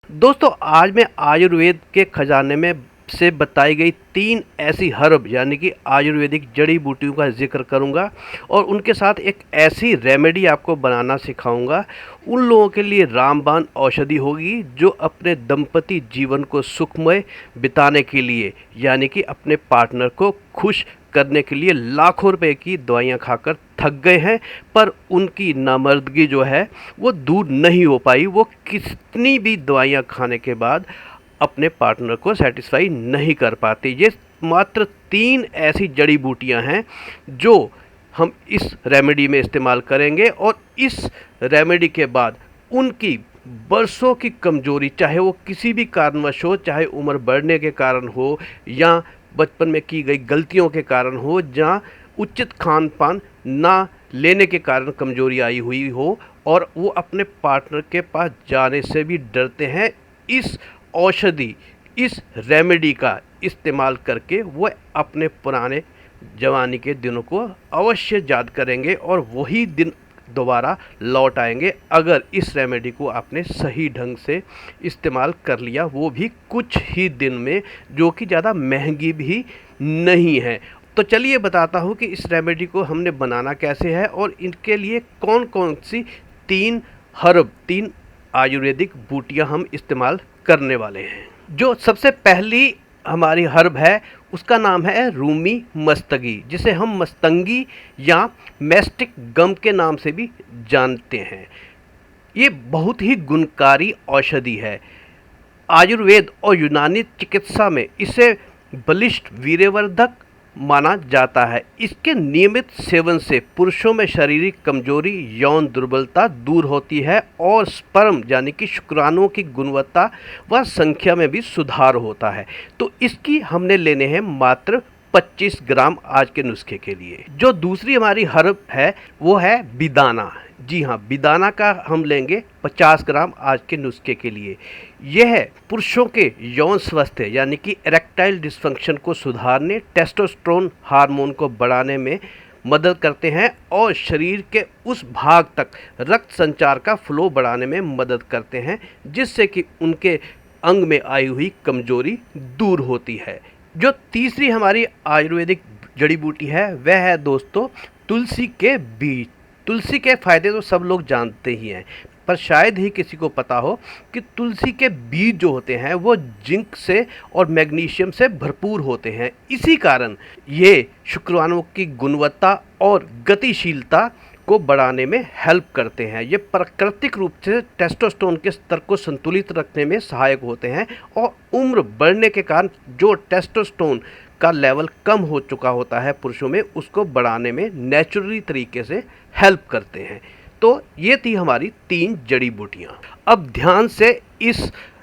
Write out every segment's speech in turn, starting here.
दोस्तों आज मैं आयुर्वेद के खजाने में से बताई गई 3 ऐसी हर्ब यानी कि आयुर्वेदिक जड़ी बूटियों का जिक्र करूंगा और उनके साथ एक ऐसी रेमेडी आपको बनाना सिखाऊंगा। उन लोगों के लिए रामबाण औषधि होगी जो अपने दंपति जीवन को सुखमय बिताने के लिए यानी कि अपने पार्टनर को खुश करने के लिए लाखों रुपए की दवाइयाँ खाकर थक गए हैं, पर उनकी नामर्दगी जो है वो दूर नहीं हो पाई। वो कितनी भी दवाइयाँ खाने के बाद अपने पार्टनर को सेटिस्फाई नहीं कर पाते। ये मात्र 3 ऐसी जड़ी बूटियां हैं जो हम इस रेमेडी में इस्तेमाल करेंगे और इस रेमेडी के बाद उनकी बरसों की कमजोरी, चाहे वो किसी भी कारणवश हो, चाहे उम्र बढ़ने के कारण हो या बचपन में की गई गलतियों के कारण हो, जहाँ उचित खान पान ना लेने के कारण कमजोरी आई हुई हो और वो अपने पार्टनर के पास जाने से भी डरते हैं, इस औषधि, इस रेमेडी का इस्तेमाल करके वो अपने पुराने जवानी के दिनों को अवश्य याद करेंगे और वही दिन दोबारा लौट आएंगे अगर इस रेमेडी को आपने सही ढंग से इस्तेमाल कर लिया, वो भी कुछ ही दिन में, जो कि ज़्यादा महंगी भी नहीं है। तो चलिए बताता हूँ कि इस रेमेडी को हमने बनाना कैसे है और इनके लिए कौन कौन सी 3 हर्ब, 3 आयुर्वेदिक बूटियाँ हम इस्तेमाल करने वाले हैं। जो सबसे पहली हमारी हर्ब है उसका नाम है रूमी मस्तगी, जिसे हम मस्तंगी या मैस्टिक गम के नाम से भी जानते हैं। ये बहुत ही गुणकारी औषधि है। आयुर्वेद और यूनानी चिकित्सा में इसे बलिष्ठ वीर्यवर्धक माना जाता है। इसके नियमित सेवन से पुरुषों में शारीरिक कमजोरी, यौन दुर्बलता दूर होती है और स्पर्म यानी कि शुक्राणुओं की गुणवत्ता व संख्या में भी सुधार होता है। तो इसकी हमने लेने हैं मात्र 25 ग्राम आज के नुस्खे के लिए। जो दूसरी हमारी हर्ब है वो है बिदाना। जी हाँ, बिदाना का हम लेंगे 50 ग्राम आज के नुस्खे के लिए। यह पुरुषों के यौन स्वास्थ्य यानी कि इरेक्टाइल डिस्फंक्शन को सुधारने, टेस्टोस्टेरोन हार्मोन को बढ़ाने में मदद करते हैं और शरीर के उस भाग तक रक्त संचार का फ्लो बढ़ाने में मदद करते हैं, जिससे कि उनके अंग में आई हुई कमजोरी दूर होती है। जो तीसरी हमारी आयुर्वेदिक जड़ी बूटी है वह है दोस्तों तुलसी के बीज। तुलसी के फ़ायदे तो सब लोग जानते ही हैं, पर शायद ही किसी को पता हो कि तुलसी के बीज जो होते हैं वो जिंक से और मैग्नीशियम से भरपूर होते हैं। इसी कारण ये शुक्राणुओं की गुणवत्ता और गतिशीलता को बढ़ाने में हेल्प करते हैं। ये प्राकृतिक रूप से टेस्टोस्टेरोन के स्तर को संतुलित रखने में सहायक होते हैं और उम्र बढ़ने के कारण जो टेस्टोस्टेरोन का लेवल कम हो चुका होता है पुरुषों में, उसको बढ़ाने में नेचुरली तरीके से हेल्प करते हैं। तो ये थी हमारी 3 जड़ी बूटियाँ। अब ध्यान से इस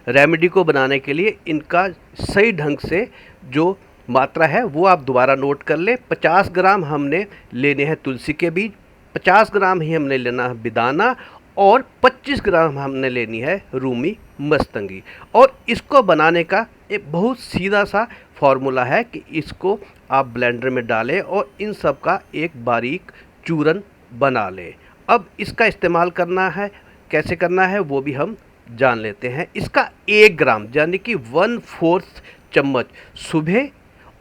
रेमेडी को बनाने के लिए इनका सही ढंग से जो मात्रा है वो आप दोबारा नोट कर लें। 50 ग्राम हमने लेने हैं तुलसी के बीज, 50 ग्राम ही हमने लेना है बिदाना और 25 ग्राम हमने लेनी है रूमी मस्तंगी। और इसको बनाने का एक बहुत सीधा सा फॉर्मूला है कि इसको आप ब्लेंडर में डालें और इन सब का एक बारीक चूरन बना लें। अब इसका इस्तेमाल करना है, कैसे करना है वो भी हम जान लेते हैं। इसका 1 ग्राम यानी कि 1/4 चम्मच सुबह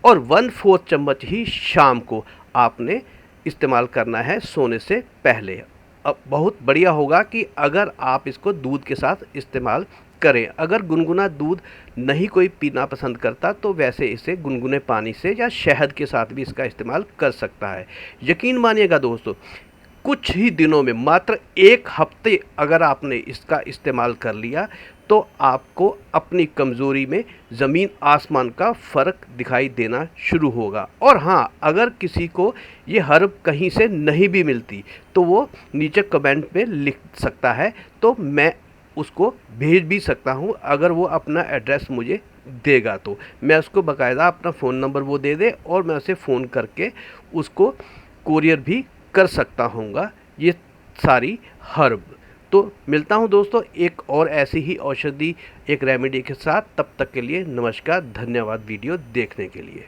और 1/4 चम्मच ही शाम को आपने इस्तेमाल करना है सोने से पहले। अब बहुत बढ़िया होगा कि अगर आप इसको दूध के साथ इस्तेमाल करें। अगर गुनगुना दूध नहीं कोई पीना पसंद करता तो वैसे इसे गुनगुने पानी से या शहद के साथ भी इसका इस्तेमाल कर सकता है। यकीन मानिएगा दोस्तों, कुछ ही दिनों में, मात्र 1 हफ्ते अगर आपने इसका इस्तेमाल कर लिया तो आपको अपनी कमज़ोरी में ज़मीन आसमान का फ़र्क दिखाई देना शुरू होगा। और हाँ, अगर किसी को ये हर्ब कहीं से नहीं भी मिलती तो वो नीचे कमेंट में लिख सकता है, तो मैं उसको भेज भी सकता हूँ। अगर वो अपना एड्रेस मुझे देगा तो मैं उसको बाकायदा अपना फ़ोन नंबर वो दे दे और मैं उसे फ़ोन करके उसको कोरियर भी कर सकता हूँगा ये सारी हर्ब। तो मिलता हूँ दोस्तों एक और ऐसी ही औषधि, एक रेमेडी के साथ। तब तक के लिए नमस्कार, धन्यवाद वीडियो देखने के लिए।